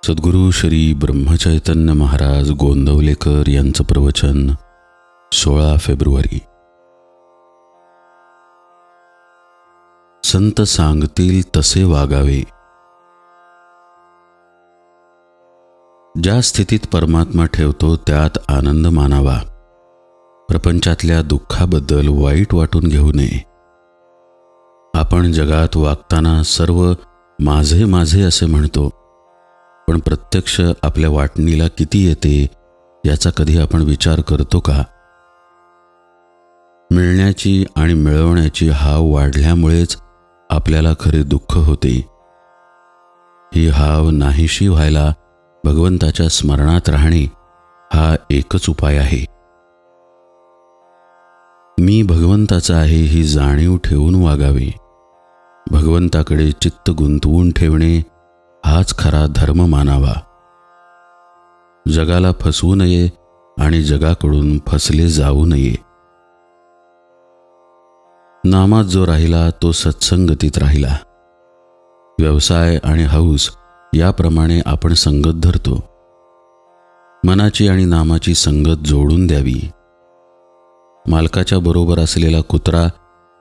सद्गुरू श्री ब्रह्मचैतन्य महाराज गोंदवलेकर यांचं प्रवचन 16 फेब्रुवारी. संत सांगतील तसे वागावे. ज्या स्थितीत परमात्मा ठेवतो त्यात आनंद मानावा. प्रपंचातल्या दुःखाबद्दल वाईट वाटून घेऊ नये. आपण जगात वागताना सर्व माझे माझे असे म्हणतो, पण प्रत्यक्ष आपल्या वाटणीला किती येते याचा कधी आपण विचार करतो का? मिळण्याची आणि मिळवण्याची हाव वाढल्यामुळेच आपल्याला खरे दुःख होते. ही हाव नाहीशी व्हायला भगवंताच्या स्मरणात राहणे हा एकच उपाय आहे. मी भगवंताचा आहे ही जाणीव ठेवून वागावे. भगवंताकडे चित्त गुंतवून ठेवणे हाच खरा धर्म मानावा. जगाला फसवू नये आणि जगाकडून फसले जाऊ नये. नामात जो राहिला तो सत्संगतीत राहिला. व्यवसाय आणि हौस याप्रमाणे आपण संगत धरतो. मनाची आणि नामाची संगत जोडून द्यावी. मालकाच्या बरोबर असलेला कुत्रा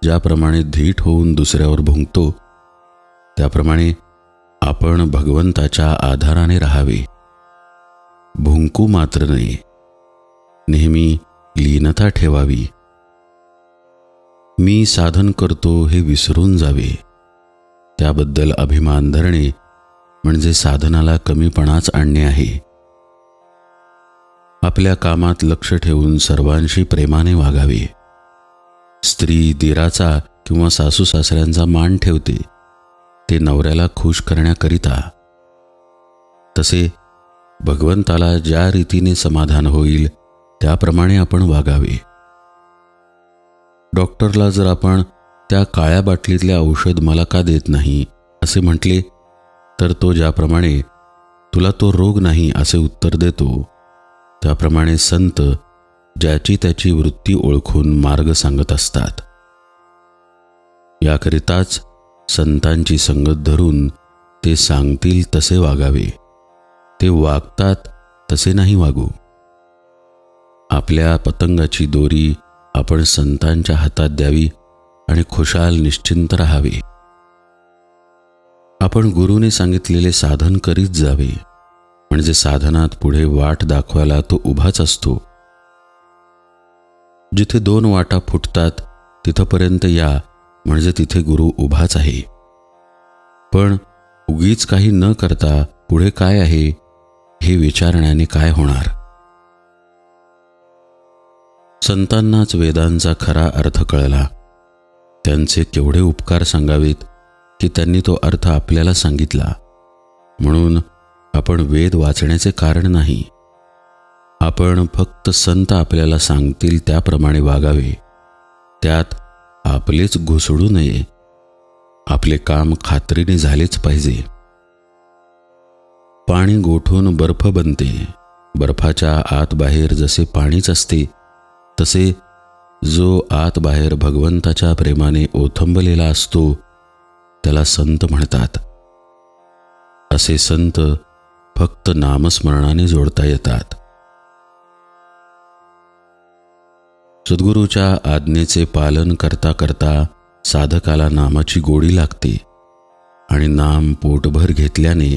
ज्याप्रमाणे धीट होऊन दुसऱ्यावर भुंकतो, त्याप्रमाणे आपण भगवंताच्या आधाराने राहावे. भुंकू मात्र नये. नेहमी लीनता ठेवावी. मी साधन करतो हे विसरून जावे. त्याबद्दल अभिमान धरणे म्हणजे साधनाला कमीपणाच आणणे आहे. आपल्या कामात लक्ष ठेवून सर्वांशी प्रेमाने वागावे. स्त्री दिराचा किंवा सासू सासऱ्यांचा मान ठेवते, ते नवऱ्याला खुश करण्याकरिता. तसे भगवंताला ज्या रीतीने समाधान होईल त्याप्रमाणे आपण वागावे. डॉक्टरला जर आपण त्या काळ्या बाटलीतले औषध मला का देत नाही असे म्हटले, तर तो ज्याप्रमाणे तुला तो रोग नाही असे उत्तर देतो, त्याप्रमाणे संत ज्याची त्याची वृत्ती ओळखून मार्ग सांगत असतात. याकरिताच संतांची संगत धरून ते सांगतील तसे वागावे. ते वागतात तसे नाही वागू. आपल्या पतंगाची दोरी आपण संतांच्या हातात द्यावी आणि खुशाल निश्चिंत राहावे. आपण गुरुने सांगितलेले साधन करीत जावे, म्हणजे साधनात पुढे वाट दाखवायला तो उभाच असतो. जिथे 2 वाटा फुटतात तिथपर्यंत या, म्हणजे तिथे गुरु उभाच आहे. पण उगीच काही न करता पुढे काय आहे हे विचारण्याने काय होणार? संतांनाच वेदांचा खरा अर्थ कळला. त्यांचे केवढे उपकार सांगावेत की त्यांनी तो अर्थ आपल्याला सांगितला. म्हणून आपण वेद वाचण्याचे कारण नाही. आपण फक्त संत आपल्याला सांगतील त्याप्रमाणे वागावे. त्यात आपलेच घुसडू नये. आपले काम खात्रीने झालेच पाहिजे. पाणी गोठून बर्फ बनते. बर्फाच्या आत बाहेर जसे पाणीच असते, तसे जो आत बाहेर भगवंताच्या प्रेमाने ओथंबलेला असतो त्याला संत म्हणतात. असे संत फक्त नामस्मरणाने जोडता येतात. सद्गुरूच्या आज्ञेचे पालन करता करता साधकाला नामाची गोडी लागते आणि नाम पोटभर घेतल्याने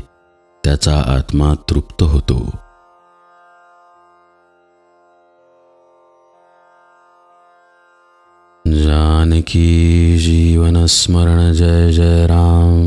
त्याचा आत्मा तृप्त होतो. जानकी जीवन स्मरण जय जय राम.